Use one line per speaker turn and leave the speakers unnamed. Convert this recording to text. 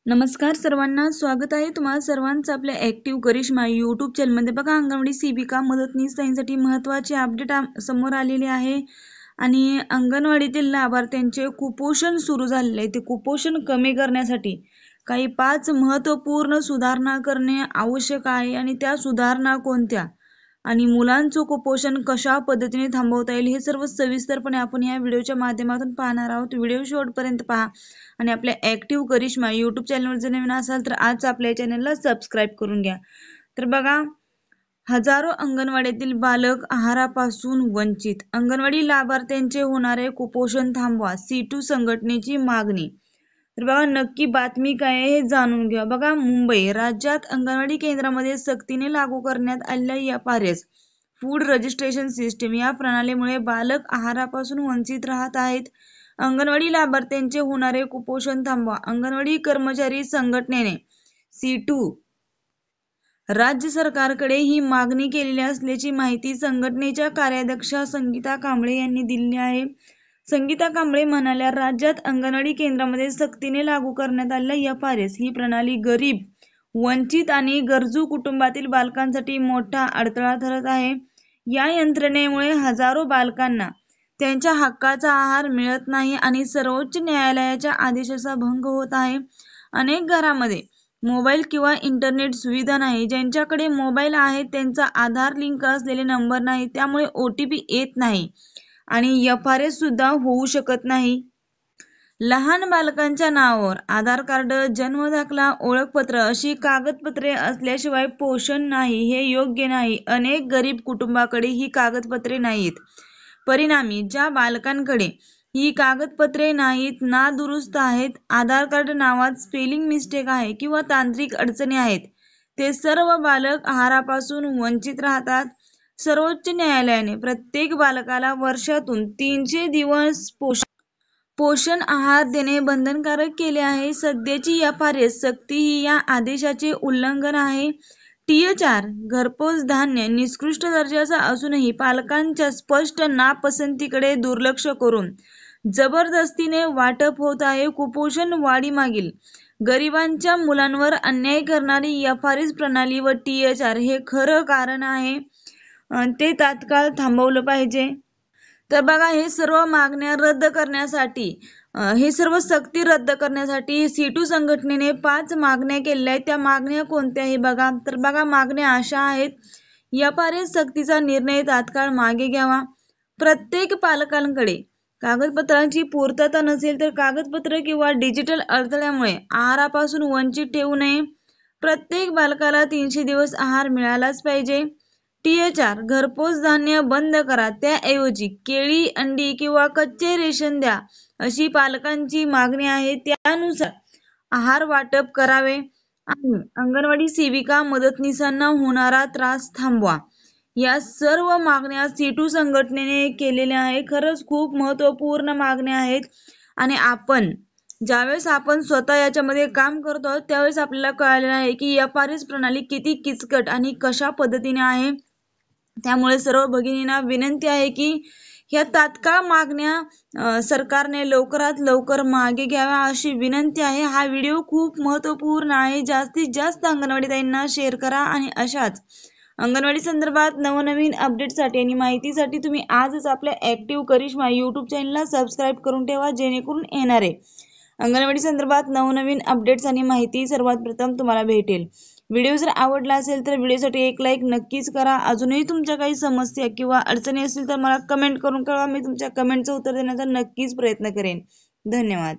नमस्कार सर्वांना, स्वागत आहे तुम्हाला सर्वांचं आपल्या ॲक्टिव्ह करिश्मा यूट्यूब चॅनलमध्ये। बघा, अंगणवाडी सेविका मदतनीस ताईंसाठी महत्त्वाचे अपडेट समोर आलेले आहे आणि अंगणवाडीतील लाभार्थ्यांचे कुपोषण सुरू झालेले आहे। ते कुपोषण कमी करण्यासाठी काही 5 महत्त्वपूर्ण सुधारणा करणे आवश्यक आहे आणि त्या सुधारणा कोणत्या आणि मुलांचं कुपोषण कशा पद्धतीने थांबवता येईल हे सर्व सविस्तरपणे आपण या व्हिडिओच्या माध्यमातून पाहणार आहोत। व्हिडिओ शेवटपर्यंत पहा आणि आपल्या ॲक्टिव्ह करिश्मा यूट्यूब चॅनलवर जर नवीन असाल तर आज आपल्या चॅनलला सबस्क्राईब करून घ्या। तर बघा, हजारो अंगणवाडीतील बालक आहारापासून वंचित, अंगणवाडी लाभार्थ्यांचे होणारे कुपोषण थांबवा, C2 संघटनेची मागणी। तर बघा, नक्की बातमी काय आहे हे जाणून घ्या। बघा, मुंबई राज्यात अंगणवाडी केंद्रामध्ये सक्तीने लागू करण्यात आलेल्या FRS फूड रजिस्ट्रेशन सिस्टीम या प्रणालीमुळे बालक आहारापासून वंचित राहत आहेत। अंगणवाडी लाभार्थ्यांचे होणारे कुपोषण थांबवा, अंगणवाडी कर्मचारी संघटनेने C2 राज्य सरकारकडे ही मागणी केलेली असल्याची माहिती संघटनेच्या कार्याध्यक्ष संगीता कांबळे यांनी दिली आहे। संगीता कांबळे म्हणाल्या, राज्यात अंगणवाडी केंद्रामध्ये सक्तीने लागू करण्यात आलेल्या FRS ही प्रणाली गरीब, वंचित आणि गरजू कुटुंबातील बालकांसाठी मोठा अडथळा ठरत आहे। या यंत्रणेमुळे हजारो बालकांना त्यांच्या हक्काचा आहार मिळत नाही आणि सर्वोच्च न्यायालयाच्या आदेशाचा भंग होत आहे। अनेक घरांमध्ये मोबाईल किंवा इंटरनेट सुविधा नाही, ज्यांच्याकडे मोबाईल आहेत त्यांचा आधार लिंक असलेले नंबर नाही, त्यामुळे OTP येत नाही आणि FRS सुद्धा होऊ शकत नाही। लहान बालकांच्या नावावर आधार कार्ड, जन्म दाखला, ओळखपत्र अशी कागदपत्रे असल्याशिवाय पोषण नाही हे योग्य नाही। अनेक गरीब कुटुंबाकडे ही कागदपत्रे नाहीत। परिणामी ज्या बालकांकडे ही कागदपत्रे नाहीत, नादुरुस्त आहेत, आधार कार्ड नावात स्पेलिंग मिस्टेक आहे किंवा तांत्रिक अडचणी आहेत, ते सर्व बालक आहारापासून वंचित राहतात। सर्वोच्च न्यायालयाने प्रत्येक बालकाला वर्षातून 300 दिवस पोषण आहार देणे बंधनकारक केले आहे। सध्याची FRS सक्ती ही या आदेशाचे उल्लंघन आहे। Tier 4 घरपोच धान्य निकृष्ट दर्जाचा असूनही पालकांच्या स्पष्ट नापसंतीकडे दुर्लक्ष करून जबरदस्तीने वाटप होत आहे। कुपोषण वाढीमागील गरिबांच्या मुलांवर अन्याय करणारी FRS प्रणाली व Tier 4 हे खरं कारण आहे, ते तात्काळ थांबवलं पाहिजे। तर बघा, हे सर्व मागण्या रद्द करण्यासाठी, हे सर्व सक्ती रद्द करण्यासाठी C2 संघटनेने 5 मागण्या केलेल्या आहेत। त्या मागण्या कोणत्या आहे बघा, तर बघा, मागण्या अशा आहेत। FRS सक्तीचा निर्णय तात्काळ मागे घ्यावा, प्रत्येक पालकांकडे कागदपत्रांची पूर्तता नसेल तर कागदपत्र किंवा डिजिटल अडथळ्यामुळे आहारापासून वंचित ठेवू नये, प्रत्येक बालकाला 300 दिवस आहार मिळालाच पाहिजे। Tier 4 घरपोच धान्य बंद करा, त्याऐवजी केळी, अंडी किंवा कच्चे रेशन द्या, अशी पालकांची मागणी आहे। त्यानुसार आहार वाटप करावे आणि अंगणवाडी सेविका मदतनीसांना होणारा त्रास थांबवा। या सर्व मागण्या C2 संघटनेने केलेल्या आहे। खरंच खूप महत्त्वपूर्ण मागण्या आहेत आणि ज्यावेळेस आपण स्वतः याच्यामध्ये काम करतो आहोत त्यावेळेस आपल्याला कळालेलं आहे की FRS प्रणाली किती किचकट आणि कशा पद्धतीने आहे। त्यामुळे सर्व भगिनींना विनंती आहे की ह्या तात्काळ मागण्या सरकारने लवकरात लवकर मागे घ्याव्या अशी विनंती आहे। हा व्हिडिओ खूप महत्त्वपूर्ण आहे, जास्तीत जास्त अंगणवाडी ताईंना शेअर करा आणि अशाच अंगणवाडी संदर्भात नवनवीन अपडेटसाठी आणि माहितीसाठी तुम्ही आजच आपल्या ॲक्टिव्ह करिश्मा यूट्यूब चॅनलला सबस्क्राईब करून ठेवा, जेणेकरून येणारे अंगणवाडी संदर्भात नवनवीन अपडेट्स आणि माहिती सर्वात प्रथम तुम्हाला भेटेल। व्हिडिओ जर आवडला असेल तर व्हिडिओसाठी एक लाईक नक्कीच करा। अजूनही तुमच्या काही समस्या किंवा अडचणी असतील तर मला कमेंट करून कळवा, मी तुमच्या कमेंटचं उत्तर देण्याचा नक्कीच प्रयत्न करेन। धन्यवाद।